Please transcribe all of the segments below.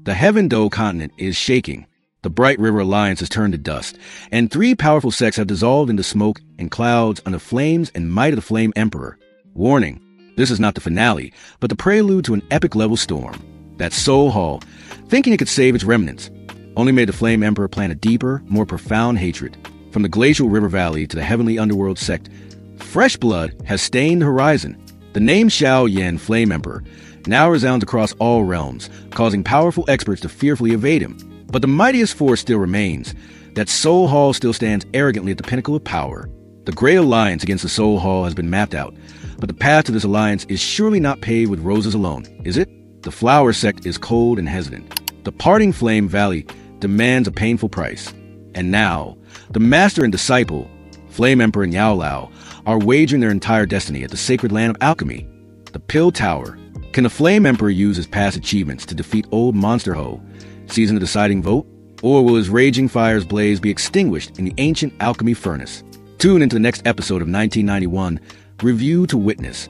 The Heaven Do continent is shaking. The Bright River Alliance has turned to dust, and 3 powerful sects have dissolved into smoke and clouds under flames and might of the Flame Emperor. Warning, this is not the finale, but the prelude to an epic-level storm. That Soul Hall, thinking it could save its remnants, only made the Flame Emperor plan a deeper, more profound hatred. From the glacial river valley to the heavenly underworld sect, fresh blood has stained the horizon. The name Xiao Yan Flame Emperor now resounds across all realms, causing powerful experts to fearfully evade him. But the mightiest force still remains. That Soul Hall still stands arrogantly at the pinnacle of power. The Great Alliance against the Soul Hall has been mapped out, but the path to this alliance is surely not paved with roses alone, is it? The Flower Sect is cold and hesitant. The parting Flame Valley demands a painful price. And now, the Master and Disciple, Flame Emperor and Yao Lao, are wagering their entire destiny at the sacred land of alchemy, the Pill Tower. Can the Flame Emperor use his past achievements to defeat old Monster Ho, seizing the deciding vote? Or will his raging fire's blaze be extinguished in the ancient alchemy furnace? Tune into the next episode of 1991, Review to witness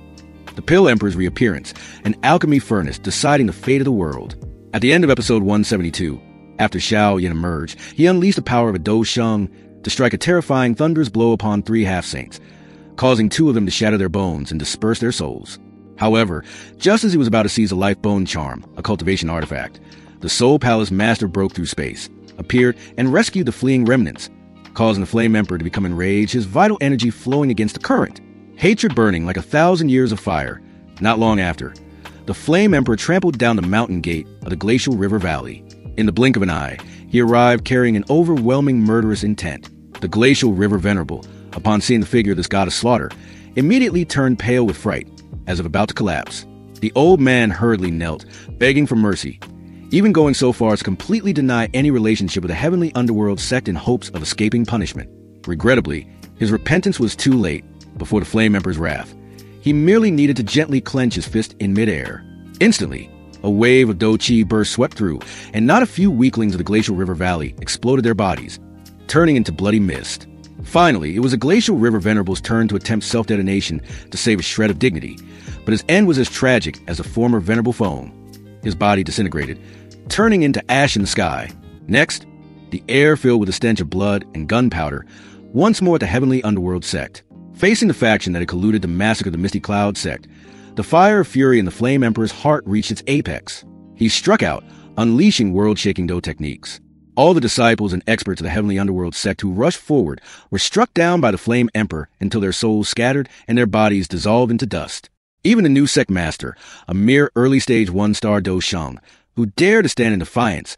the Pill Emperor's reappearance, an alchemy furnace deciding the fate of the world. At the end of episode 172, after Xiao Yan emerged, he unleashed the power of a Do Sheng to strike a terrifying thunderous blow upon 3 half-saints, causing 2 of them to shatter their bones and disperse their souls. However, just as he was about to seize a life bone charm, a cultivation artifact, the Soul Palace Master broke through space, appeared, and rescued the fleeing remnants, causing the Flame Emperor to become enraged, his vital energy flowing against the current, hatred burning like 1,000 years of fire. Not long after, the Flame Emperor trampled down the mountain gate of the glacial river valley. In the blink of an eye, he arrived carrying an overwhelming murderous intent. The glacial river venerable, upon seeing the figure of this god of slaughter, immediately turned pale with fright, as if about to collapse. The old man hurriedly knelt, begging for mercy, even going so far as to completely deny any relationship with the heavenly underworld sect in hopes of escaping punishment. Regrettably, his repentance was too late. Before the Flame Emperor's wrath, he merely needed to gently clench his fist in midair. Instantly, a wave of Do Chi burst swept through, and not a few weaklings of the glacial river valley exploded their bodies, turning into bloody mist. Finally, it was the glacial river venerable's turn to attempt self-detonation to save a shred of dignity, but his end was as tragic as the former venerable foam. His body disintegrated, turning into ash in the sky. Next, the air filled with the stench of blood and gunpowder, once more at the heavenly underworld sect. Facing the faction that had colluded to massacre the Misty Cloud sect, the fire of fury in the Flame Emperor's heart reached its apex. He struck out, unleashing world-shaking Do techniques. All the disciples and experts of the heavenly underworld sect who rushed forward were struck down by the Flame Emperor until their souls scattered and their bodies dissolved into dust. Even the new sect master, a mere early-stage 1-star Do Sheng, who dared to stand in defiance,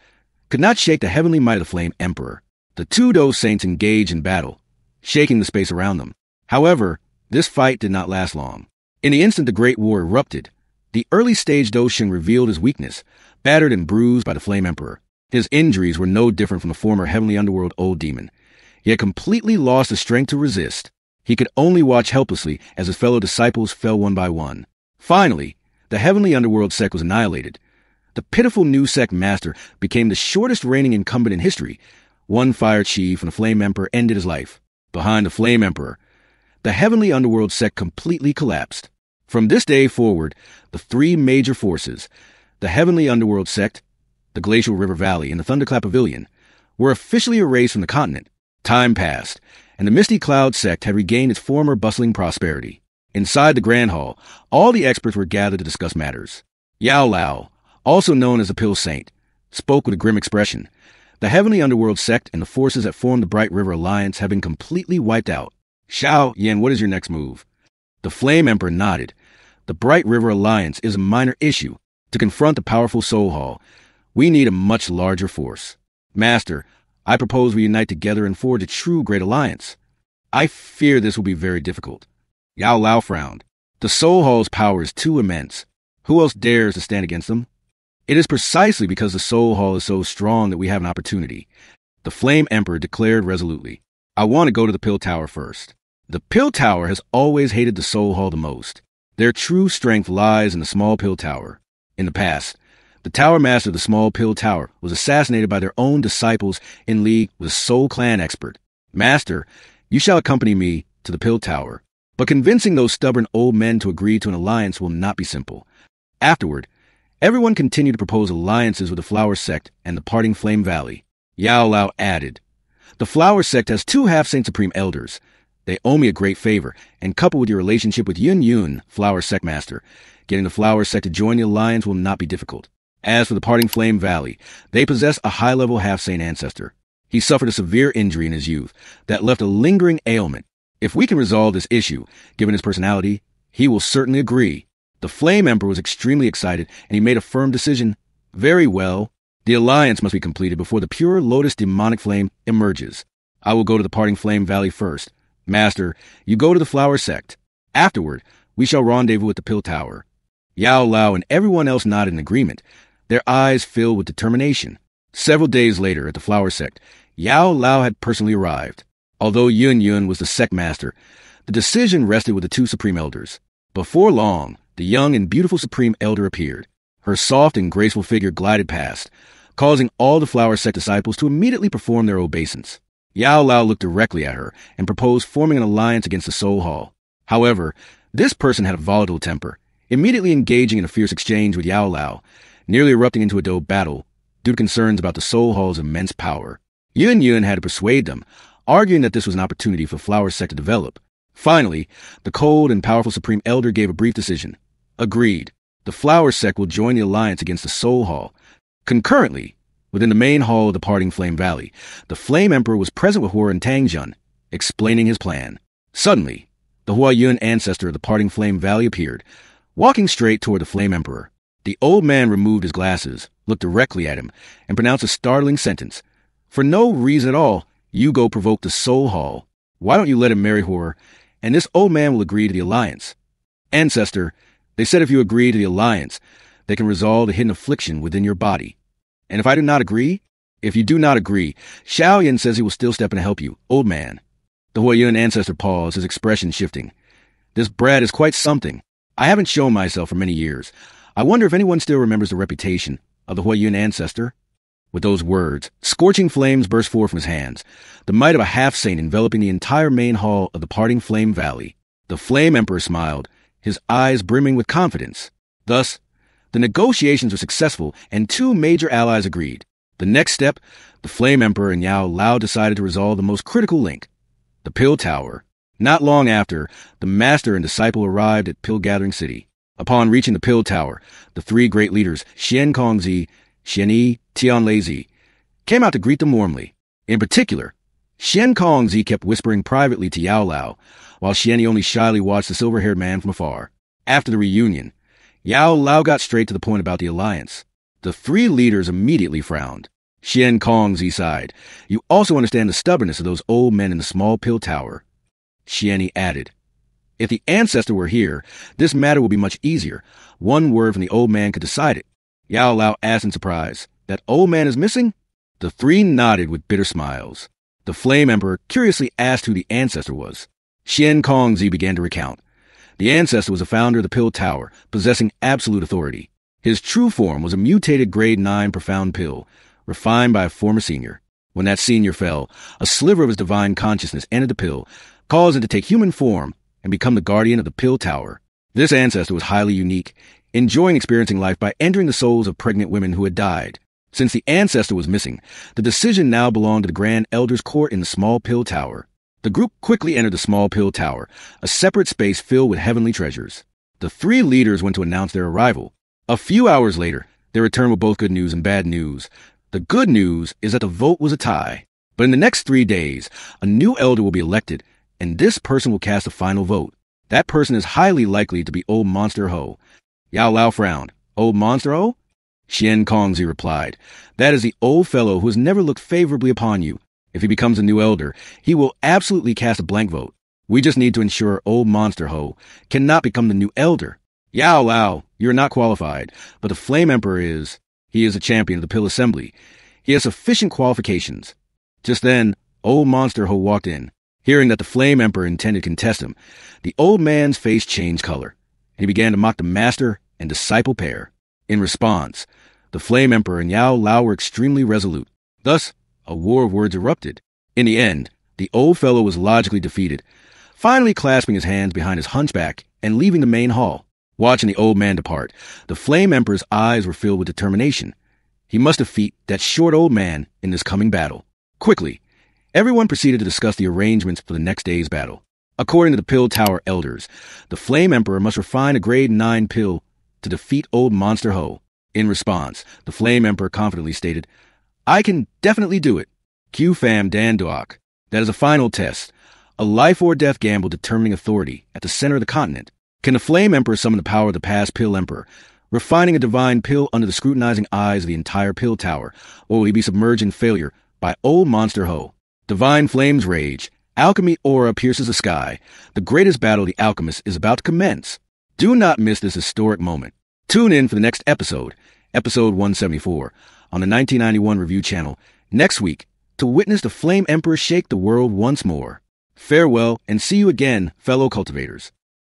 could not shake the heavenly might of the Flame Emperor. The 2 Do saints engaged in battle, shaking the space around them. However, this fight did not last long. In the instant the Great War erupted, the early-stage Do Sheng revealed his weakness, battered and bruised by the Flame Emperor. His injuries were no different from the former heavenly underworld old demon. He had completely lost the strength to resist. He could only watch helplessly as his fellow disciples fell one by one. Finally, the heavenly underworld sect was annihilated. The pitiful new sect master became the shortest reigning incumbent in history. One fire chief and the Flame Emperor ended his life. Behind the Flame Emperor, the heavenly underworld sect completely collapsed. From this day forward, the 3 major forces, the heavenly underworld sect, the glacial river valley, and the Thunderclap Pavilion, were officially erased from the continent. Time passed, and the Misty Cloud sect had regained its former bustling prosperity. Inside the Grand Hall, all the experts were gathered to discuss matters. Yao Lao, also known as the Pill Saint, spoke with a grim expression. The heavenly underworld sect and the forces that formed the Bright River Alliance have been completely wiped out. Xiao Yan, what is your next move? The Flame Emperor nodded. The Bright River Alliance is a minor issue. To confront the powerful Soul Hall, we need a much larger force. Master, I propose we unite together and forge a true great alliance. I fear this will be very difficult. Yao Lao frowned. The Soul Hall's power is too immense. Who else dares to stand against them? It is precisely because the Soul Hall is so strong that we have an opportunity. The Flame Emperor declared resolutely. I want to go to the Pill Tower first. The Pill Tower has always hated the Soul Hall the most. Their true strength lies in the Small Pill Tower. In the past, the Tower Master of the Small Pill Tower was assassinated by their own disciples in league with a Soul Clan expert. Master, you shall accompany me to the Pill Tower. But convincing those stubborn old men to agree to an alliance will not be simple. Afterward, Everyone continued to propose alliances with the Flower Sect and the Parting Flame Valley. Yao Lao added, "The Flower Sect has 2 half-saint supreme elders. They owe me a great favor, and coupled with your relationship with Yun Yun, Flower Sect Master, getting the Flower Sect to join the alliance will not be difficult. As for the Parting Flame Valley, they possess a high-level half-saint ancestor. He suffered a severe injury in his youth that left a lingering ailment. If we can resolve this issue, given his personality, he will certainly agree." The Flame Emperor was extremely excited, and he made a firm decision. "Very well. The alliance must be completed before the pure Lotus demonic flame emerges. I will go to the Parting Flame Valley first. Master, you go to the Flower Sect. Afterward, we shall rendezvous at the Pill Tower." Yao Lao and everyone else nodded in agreement, their eyes filled with determination. Several days later, at the Flower Sect, Yao Lao had personally arrived. Although Yun Yun was the sect master, the decision rested with the 2 supreme elders. Before long, the young and beautiful supreme elder appeared. Her soft and graceful figure glided past, causing all the Flower Sect disciples to immediately perform their obeisance. Yao Lao looked directly at her and proposed forming an alliance against the Soul Hall. However, this person had a volatile temper, immediately engaging in a fierce exchange with Yao Lao, nearly erupting into a doe battle due to concerns about the Soul Hall's immense power. Yun Yun had to persuade them, arguing that this was an opportunity for Flower Sect to develop. Finally, the cold and powerful Supreme Elder gave a brief decision. Agreed. The Flower Sect will join the alliance against the Soul Hall. Concurrently, within the main hall of the Parting Flame Valley, the Flame Emperor was present with Huo and Tangjun, explaining his plan. Suddenly, the Huayun ancestor of the Parting Flame Valley appeared, walking straight toward the Flame Emperor. The old man removed his glasses, looked directly at him, and pronounced a startling sentence. "For no reason at all, you go provoke the Soul Hall. Why don't you let him marry Huo, and this old man will agree to the alliance?" "Ancestor, they said if you agree to the alliance, they can resolve the hidden affliction within your body. And if I do not agree?" "If you do not agree, Xiaoyan says he will still step in to help you, old man." The Huayun ancestor paused, his expression shifting. "This brat is quite something. I haven't shown myself for many years. I wonder if anyone still remembers the reputation of the Huayun ancestor?" With those words, scorching flames burst forth from his hands, the might of a half-saint enveloping the entire main hall of the Parting Flame Valley. The Flame Emperor smiled, his eyes brimming with confidence. Thus, the negotiations were successful, and 2 major allies agreed. The next step, the Flame Emperor and Yao Lao decided to resolve the most critical link, the Pill Tower. Not long after, the master and disciple arrived at Pill Gathering City. Upon reaching the Pill Tower, the 3 great leaders, Xian Kongzi, Xian Yi, Tian Lezi, came out to greet them warmly. In particular, Xian Kongzi kept whispering privately to Yao Lao, while Xian Yi only shyly watched the silver-haired man from afar. After the reunion, Yao Lao got straight to the point about the alliance. The 3 leaders immediately frowned. Xian Kongzi sighed. "You also understand the stubbornness of those old men in the small Pill Tower." Xian Yi added, "If the ancestor were here, this matter would be much easier. One word from the old man could decide it." Yao Lao asked in surprise, "That old man is missing?" The 3 nodded with bitter smiles. The Flame Emperor curiously asked who the ancestor was. Xian Kongzi began to recount. The ancestor was the founder of the Pill Tower, possessing absolute authority. His true form was a mutated grade 9 profound pill, refined by a former senior. When that senior fell, a sliver of his divine consciousness entered the pill, causing it to take human form and become the guardian of the Pill Tower. This ancestor was highly unique, enjoying experiencing life by entering the souls of pregnant women who had died. Since the ancestor was missing, the decision now belonged to the Grand Elder's Court in the small Pill Tower. The group quickly entered the small Pill Tower, a separate space filled with heavenly treasures. The 3 leaders went to announce their arrival. A few hours later, they returned with both good news and bad news. The good news is that the vote was a tie. But in the next 3 days, a new elder will be elected, and this person will cast a final vote. That person is highly likely to be Old Monster Ho. Yao Lao frowned. "Old Monster Ho?" Xian Kongzi replied, "That is the old fellow who has never looked favorably upon you. If he becomes a new elder, he will absolutely cast a blank vote. We just need to ensure Old Monster Ho cannot become the new elder." "Yao Lao, you're not qualified, but the Flame Emperor is. He is a champion of the Pill Assembly. He has sufficient qualifications." Just then, Old Monster Ho walked in. Hearing that the Flame Emperor intended to contest him, the old man's face changed color, and he began to mock the master and disciple pair. In response, the Flame Emperor and Yao Lao were extremely resolute. Thus, a war of words erupted. In the end, the old fellow was logically defeated, finally clasping his hands behind his hunchback and leaving the main hall. Watching the old man depart, the Flame Emperor's eyes were filled with determination. He must defeat that short old man in this coming battle. Quickly, everyone proceeded to discuss the arrangements for the next day's battle. According to the Pill Tower elders, the Flame Emperor must refine a grade 9 pill to defeat old Monster Ho. In response, the Flame Emperor confidently stated, "I can definitely do it. Q-Fam Dan Duok. That is a final test, a life or death gamble determining authority at the center of the continent. Can the Flame Emperor summon the power of the past Pill Emperor, refining a divine pill under the scrutinizing eyes of the entire Pill Tower, or will he be submerged in failure by old Monster Ho? Divine flames rage. Alchemy aura pierces the sky. The greatest battle of the alchemists is about to commence. Do not miss this historic moment. Tune in for the next episode, episode 174, on the 1991 Review channel next week to witness the Flame Emperor shake the world once more. Farewell, and see you again, fellow cultivators."